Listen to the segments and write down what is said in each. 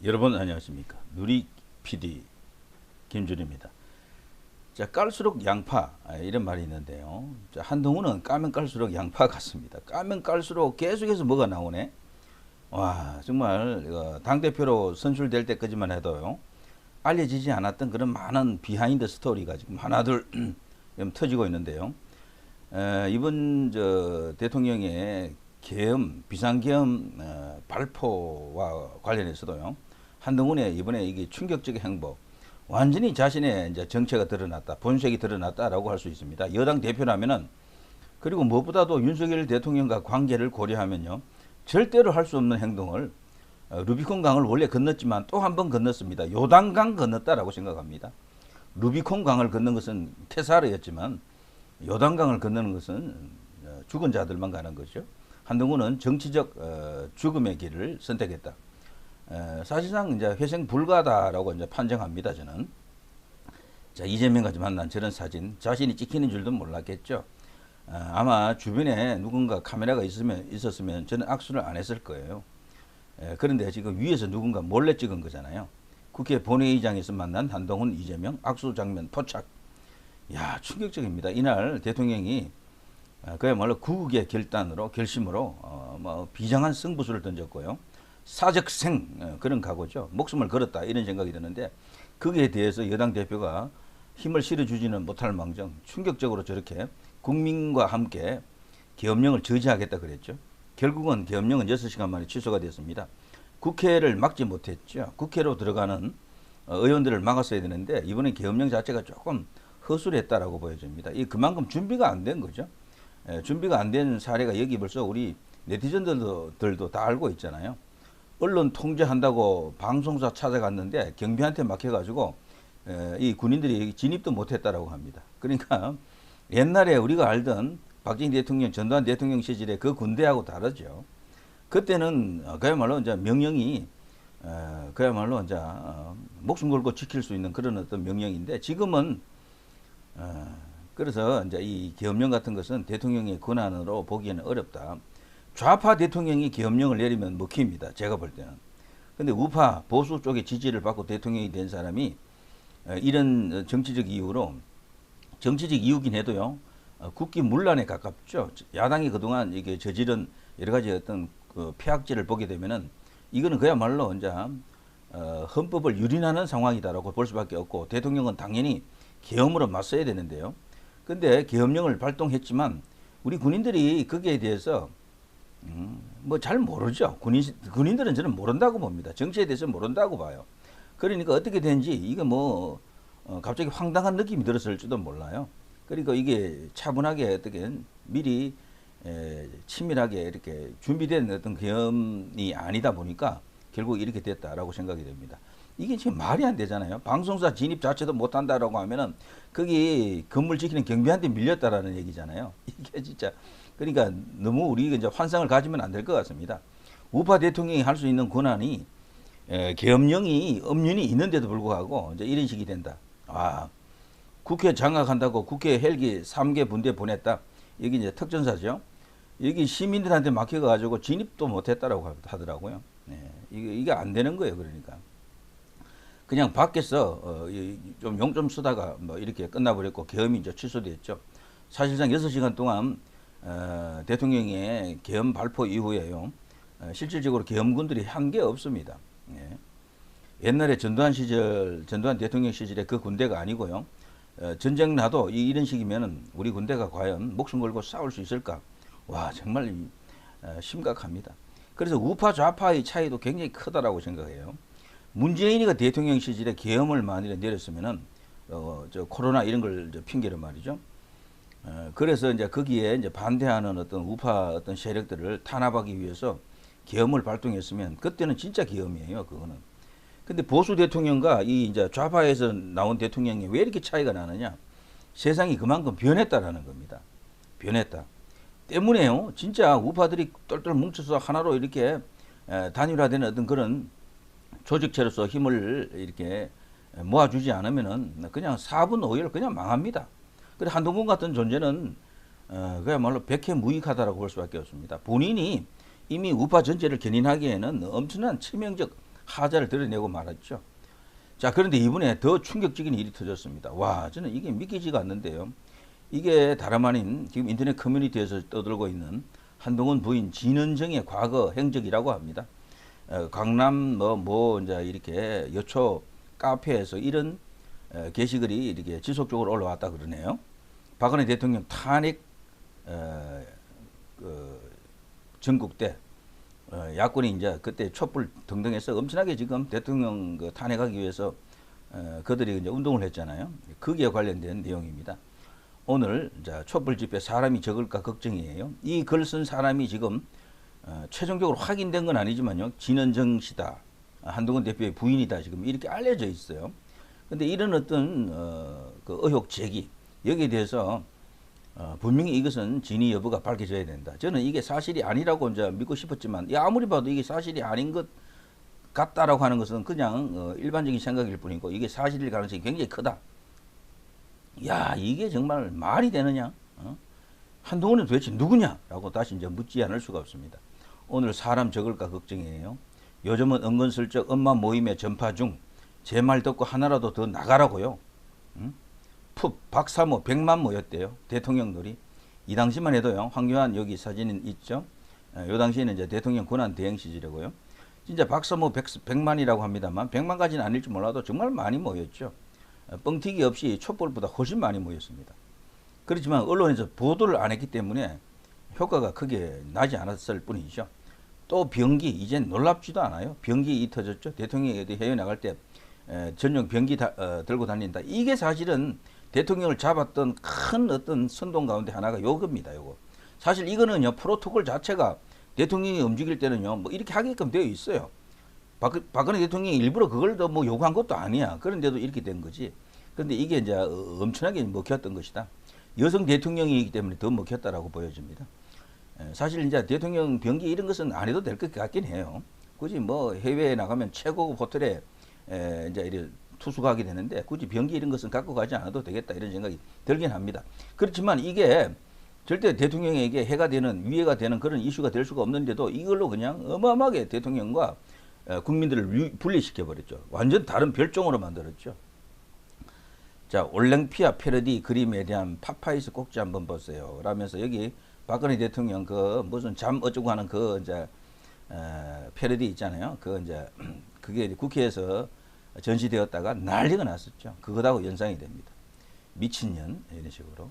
여러분 안녕하십니까. 누리 PD 김준입니다. 자, 깔수록 양파 이런 말이 있는데요. 자, 한동훈은 까면 깔수록 양파 같습니다. 까면 깔수록 계속해서 뭐가 나오네. 와, 정말 당대표로 선출될 때까지만 해도요, 알려지지 않았던 그런 많은 비하인드 스토리가 지금 하나둘 터지고 있는데요. 이번 대통령의 계엄, 비상계엄 발표와 관련해서도요, 한동훈의 이번에 이게 충격적인 행보, 완전히 자신의 이제 정체가 드러났다, 본색이 드러났다라고 할 수 있습니다. 여당 대표라면은, 그리고 무엇보다도 윤석열 대통령과 관계를 고려하면요, 절대로 할 수 없는 행동을, 루비콘 강을 원래 건넜지만 또 한 번 건넜습니다. 요단강 건넜다라고 생각합니다. 루비콘 강을 건넌 것은 테사르였지만 요단강을 건너는 것은 죽은 자들만 가는 거죠. 한동훈은 정치적 죽음의 길을 선택했다. 사실상 이제 회생 불가다라고 이제 판정합니다. 저는. 자, 이재명 같이 만난 저런 사진, 자신이 찍히는 줄도 몰랐겠죠. 아마 주변에 누군가 카메라가 있었으면 저는 악수를 안 했을 거예요. 그런데 지금 위에서 누군가 몰래 찍은 거잖아요. 국회 본회의장에서 만난 한동훈, 이재명 악수 장면 포착. 야, 충격적입니다. 이날 대통령이 그야말로 구국의 결심으로 뭐 비장한 승부수를 던졌고요. 사적생 그런 각오죠. 목숨을 걸었다 이런 생각이 드는데, 거기에 대해서 여당 대표가 힘을 실어주지는 못할 망정 충격적으로 저렇게 국민과 함께 계엄령을 저지하겠다 그랬죠. 결국은 계엄령은 6시간 만에 취소가 됐습니다. 국회를 막지 못했죠. 국회로 들어가는 의원들을 막았어야 되는데, 이번에 계엄령 자체가 조금 허술했다라고 보여집니다. 이 그만큼 준비가 안 된 거죠. 준비가 안 된 사례가 여기 벌써 우리 네티즌들도 다 알고 있잖아요. 언론 통제한다고 방송사 찾아갔는데 경비한테 막혀가지고 이 군인들이 진입도 못했다라고 합니다. 그러니까 옛날에 우리가 알던 박정희 대통령, 전두환 대통령 시절의 그 군대하고 다르죠. 그때는 그야말로 이제 명령이 그야말로 이제 목숨 걸고 지킬 수 있는 그런 어떤 명령인데, 지금은 그래서 이제 이 계엄령 같은 것은 대통령의 권한으로 보기에는 어렵다. 좌파 대통령이 계엄령을 내리면 먹힙니다. 제가 볼 때는. 근데 우파 보수 쪽의 지지를 받고 대통령이 된 사람이 이런 정치적 이유로, 정치적 이유긴 해도요, 국기 문란에 가깝죠. 야당이 그동안 이게 저지른 여러 가지 어떤 그 폐악질을 보게 되면은 이거는 그야말로 이제 헌법을 유린하는 상황이다라고 볼 수밖에 없고, 대통령은 당연히 계엄으로 맞서야 되는데요. 근데 계엄령을 발동했지만 우리 군인들이 거기에 대해서 뭐 잘 모르죠. 군인들은 저는 모른다고 봅니다. 정치에 대해서 모른다고 봐요. 그러니까 어떻게 된지 이게 뭐 갑자기 황당한 느낌이 들었을지도 몰라요. 그러니까 이게 차분하게 어떻게 미리 치밀하게 이렇게 준비된 어떤 계엄이 아니다 보니까 결국 이렇게 됐다라고 생각이 됩니다. 이게 지금 말이 안 되잖아요. 방송사 진입 자체도 못한다라고 하면은 거기 건물 지키는 경비한테 밀렸다라는 얘기잖아요. 이게 진짜, 그러니까 너무 우리가 이제 환상을 가지면 안 될 것 같습니다. 우파 대통령이 할 수 있는 권한이 계엄령이 엄연히 있는데도 불구하고 이제 이런 식이 된다. 아, 국회 장악한다고 국회 헬기 3개 분대 보냈다. 여기 이제 특전사죠. 여기 시민들한테 막혀가지고 진입도 못했다라고 하더라고요. 네, 이게 안 되는 거예요. 그러니까 그냥 밖에서 좀 용 좀 쓰다가 뭐 이렇게 끝나버렸고, 계엄이 이제 취소됐죠. 사실상 6시간 동안 대통령의 계엄 발표 이후에요, 실질적으로 계엄군들이 한 게 없습니다. 예. 옛날에 전두환 대통령 시절에 그 군대가 아니고요. 전쟁 나도 이런 식이면은 우리 군대가 과연 목숨 걸고 싸울 수 있을까? 와, 정말 심각합니다. 그래서 우파 좌파의 차이도 굉장히 크다라고 생각해요. 문재인이가 대통령 시절에 계엄을 만일에 내렸으면은 저 코로나 이런 걸 핑계로 말이죠. 그래서 이제 거기에 이제 반대하는 어떤 우파 어떤 세력들을 탄압하기 위해서 계엄을 발동했으면 그때는 진짜 계엄이에요, 그거는. 근데 보수 대통령과 이 이제 좌파에서 나온 대통령이 왜 이렇게 차이가 나느냐? 세상이 그만큼 변했다라는 겁니다. 변했다. 때문에요, 진짜 우파들이 똘똘 뭉쳐서 하나로 이렇게 단일화되는 어떤 그런 조직체로서 힘을 이렇게 모아주지 않으면은 그냥 4분 5일 그냥 망합니다. 그래, 한동훈 같은 존재는 그야말로 백해무익하다라고 볼 수밖에 없습니다. 본인이 이미 우파 전체를 견인하기에는 엄청난 치명적 하자를 드러내고 말았죠. 자, 그런데 이번에 더 충격적인 일이 터졌습니다. 와, 저는 이게 믿기지가 않는데요. 이게 다름 아닌 지금 인터넷 커뮤니티에서 떠들고 있는 한동훈 부인 진은정의 과거 행적이라고 합니다. 강남 이제 이렇게 여초 카페에서 이런 게시글이 이렇게 지속적으로 올라왔다 그러네요. 박근혜 대통령 탄핵 전국 때 야권이 이제 그때 촛불 등등해서 엄청나게 지금 대통령 탄핵하기 위해서 그들이 이제 운동을 했잖아요. 거기에 관련된 내용입니다. 오늘 촛불 집회 사람이 적을까 걱정이에요. 이 글 쓴 사람이 지금 최종적으로 확인된 건 아니지만요. 진은정 씨다. 한동훈 대표의 부인이다. 지금 이렇게 알려져 있어요. 근데 이런 어떤 그 의혹 제기 여기에 대해서 분명히 이것은 진위 여부가 밝혀져야 된다. 저는 이게 사실이 아니라고 이제 믿고 싶었지만 아무리 봐도 이게 사실이 아닌 것 같다라고 하는 것은 그냥 일반적인 생각일 뿐이고 이게 사실일 가능성이 굉장히 크다. 야, 이게 정말 말이 되느냐? 한동훈은 도대체 누구냐라고 다시 이제 묻지 않을 수가 없습니다. 오늘 사람 적을까 걱정이에요. 요즘은 은근슬쩍 엄마 모임에 전파 중 제 말 듣고 하나라도 더 나가라고요. 푹 박사모 100만 모였대요. 대통령들이. 이 당시만 해도요. 황교안 여기 사진 있죠. 요 당시에는 이제 대통령 권한 대행 시절이고요. 진짜 박사모 100만이라고 합니다만 100만까지는 아닐지 몰라도 정말 많이 모였죠. 뻥튀기 없이 촛불보다 훨씬 많이 모였습니다. 그렇지만 언론에서 보도를 안 했기 때문에 효과가 크게 나지 않았을 뿐이죠. 또 병기 이젠 놀랍지도 않아요. 병기 터졌죠. 대통령이 해외 나갈 때 전용 병기 들고 다닌다. 이게 사실은 대통령을 잡았던 큰 어떤 선동 가운데 하나가 요겁니다. 요거. 사실 이거는요. 프로토콜 자체가 대통령이 움직일 때는요. 뭐 이렇게 하게끔 되어 있어요. 박근혜 대통령이 일부러 그걸 더 뭐 요구한 것도 아니야. 그런데도 이렇게 된 거지. 그런데 이게 이제 엄청나게 먹혔던 것이다. 여성 대통령이기 때문에 더 먹혔다라고 보여집니다. 사실 이제 대통령 병기 이런 것은 안 해도 될 것 같긴 해요. 굳이 뭐 해외에 나가면 최고급 호텔에 이제 이렇게 투숙하게 되는데 굳이 병기 이런 것은 갖고 가지 않아도 되겠다 이런 생각이 들긴 합니다. 그렇지만 이게 절대 대통령에게 해가 되는 위해가 되는 그런 이슈가 될 수가 없는데도 이걸로 그냥 어마어마하게 대통령과 국민들을 분리시켜 버렸죠. 완전 다른 별종으로 만들었죠. 자, 올랭피아 패러디 그림에 대한 파파이스 꼭지 한번 보세요. 라면서 여기 박근혜 대통령 그 무슨 잠 어쩌고 하는 그 이제 패러디 있잖아요. 그 이제 그게 국회에서 전시되었다가 난리가 났었죠. 그거하고 연상이 됩니다. 미친년 이런 식으로.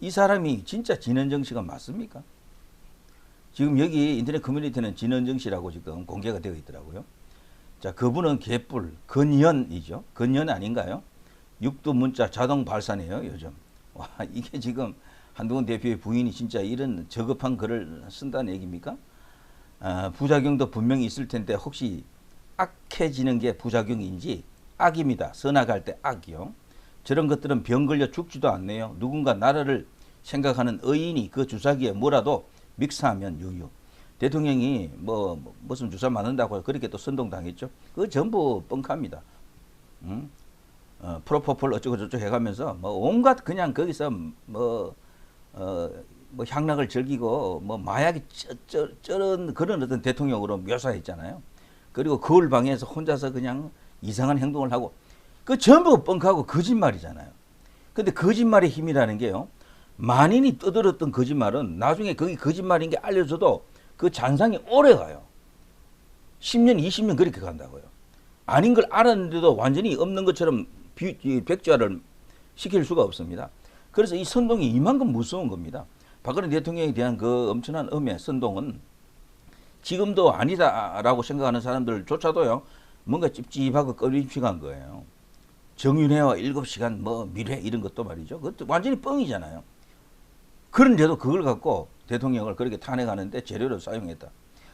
이 사람이 진짜 진은정 씨가 맞습니까? 지금 여기 인터넷 커뮤니티는 진은정 씨라고 지금 공개가 되어 있더라고요. 자, 그분은 개뿔 건연이죠. 건연 아닌가요? 육두 문자 자동 발산이에요, 요즘. 와, 이게 지금 한동훈 대표의 부인이 진짜 이런 저급한 글을 쓴다는 얘기입니까? 부작용도 분명히 있을 텐데 혹시 악해지는 게 부작용인지 악입니다. 선악할 때 악이요. 저런 것들은 병 걸려 죽지도 않네요. 누군가 나라를 생각하는 의인이 그 주사기에 뭐라도 믹스하면 유유. 대통령이 무슨 주사 맞는다고 그렇게 또 선동당했죠. 그거 전부 뻥카입니다. 프로포폴 어쩌고 저쩌고 해가면서 온갖 그냥 거기서 향락을 즐기고 마약이 쩌는 그런 어떤 대통령으로 묘사했잖아요. 그리고 거울 방에서 혼자서 그냥 이상한 행동을 하고 그 전부 뻥카고 거짓말이잖아요. 근데 거짓말의 힘이라는 게요. 만인이 떠들었던 거짓말은 나중에 그게 거짓말인 게 알려져도 그 잔상이 오래 가요. 10년, 20년 그렇게 간다고요. 아닌 걸 알았는데도 완전히 없는 것처럼 백지화를 시킬 수가 없습니다. 그래서 이 선동이 이만큼 무서운 겁니다. 박근혜 대통령에 대한 그 엄청난 음해 선동은 지금도 아니다라고 생각하는 사람들조차도요. 뭔가 찝찝하고 꺼림칙한 거예요. 정윤회와 7시간 미래 이런 것도 말이죠. 그것도 완전히 뻥이잖아요. 그런데도 그걸 갖고 대통령을 그렇게 탄핵하는데 재료로 사용했다.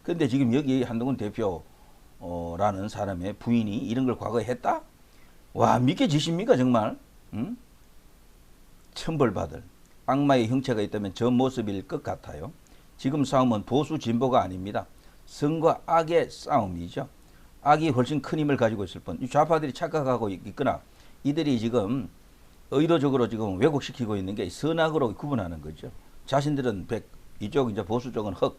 그런데 지금 여기 한동훈 대표라는 사람의 부인이 이런 걸 과거에 했다? 와, 믿겨지십니까 정말? 응? 천벌받을 악마의 형체가 있다면 저 모습일 것 같아요. 지금 싸움은 보수 진보가 아닙니다. 성과 악의 싸움이죠. 악이 훨씬 큰 힘을 가지고 있을 뿐. 이 좌파들이 착각하고 있거나 이들이 지금 의도적으로 지금 왜곡시키고 있는 게 선악으로 구분하는 거죠. 자신들은 100, 이쪽 이제 보수 쪽은 흑.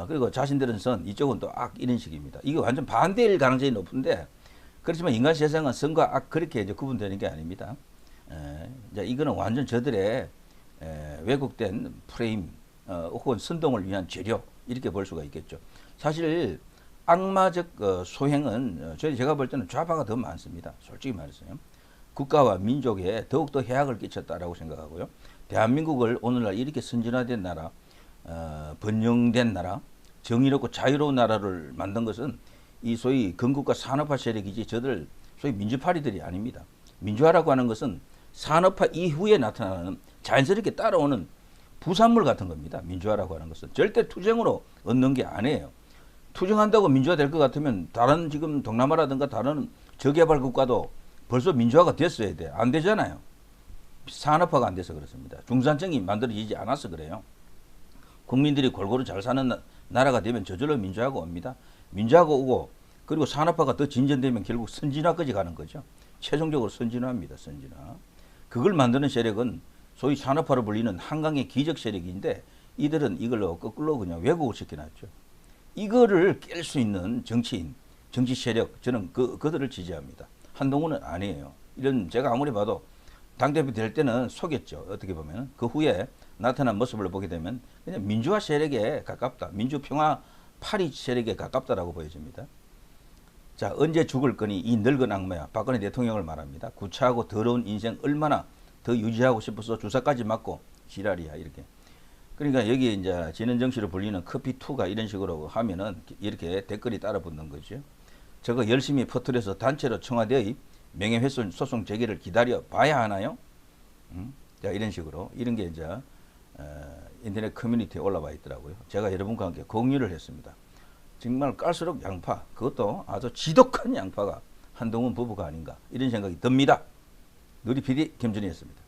그리고 자신들은 선, 이쪽은 또 악 이런 식입니다. 이게 완전 반대일 가능성이 높은데 그렇지만 인간 세상은 선과 악 그렇게 이제 구분되는 게 아닙니다. 이제 이거는 완전 저들의 왜곡된 프레임 혹은 선동을 위한 재료 이렇게 볼 수가 있겠죠. 사실 악마적 소행은 제가 볼 때는 좌파가 더 많습니다. 솔직히 말해서요. 국가와 민족에 더욱더 해악을 끼쳤다라고 생각하고요. 대한민국을 오늘날 이렇게 선진화된 나라, 번영된 나라, 정의롭고 자유로운 나라를 만든 것은 이 소위 건국과 산업화 세력이지 저들 소위 민주파리들이 아닙니다. 민주화라고 하는 것은 산업화 이후에 나타나는 자연스럽게 따라오는 부산물 같은 겁니다. 민주화라고 하는 것은 절대 투쟁으로 얻는 게 아니에요. 투쟁한다고 민주화 될 것 같으면 다른 지금 동남아라든가 다른 저개발 국가도 벌써 민주화가 됐어야 돼. 안 되잖아요. 산업화가 안 돼서 그렇습니다. 중산층이 만들어지지 않아서 그래요. 국민들이 골고루 잘 사는 나라가 되면 저절로 민주화가 옵니다. 민주화가 오고 그리고 산업화가 더 진전되면 결국 선진화까지 가는 거죠. 최종적으로 선진화입니다. 선진화. 그걸 만드는 세력은 소위 산업화로 불리는 한강의 기적 세력인데 이들은 이걸로 거꾸로 그냥 왜곡을 시켜놨죠. 이거를 깰 수 있는 정치인, 정치 세력 저는 그들을 지지합니다. 한동훈은 아니에요. 이런 제가 아무리 봐도 당대표 될 때는 속였죠. 어떻게 보면 그 후에 나타난 모습을 보게 되면 그냥 민주화 세력에 가깝다. 민주평화 파리 세력에 가깝다라고 보여집니다. 자, 언제 죽을 거니 이 늙은 악마야. 박근혜 대통령을 말합니다. 구차하고 더러운 인생 얼마나 더 유지하고 싶어서 주사까지 맞고 지랄이야 이렇게. 그러니까 여기 이제 진원정씨로 불리는 커피2가 이런 식으로 하면은 이렇게 댓글이 따라 붙는 거죠. 저거 열심히 퍼뜨려서 단체로 청와대의 명예훼손 소송 제기를 기다려 봐야 하나요? 자, 이런 식으로 이런 게 이제 인터넷 커뮤니티에 올라와 있더라고요. 제가 여러분과 함께 공유를 했습니다. 정말 깔수록 양파, 그것도 아주 지독한 양파가 한동훈 부부가 아닌가 이런 생각이 듭니다. 누리 PD 김준희였습니다.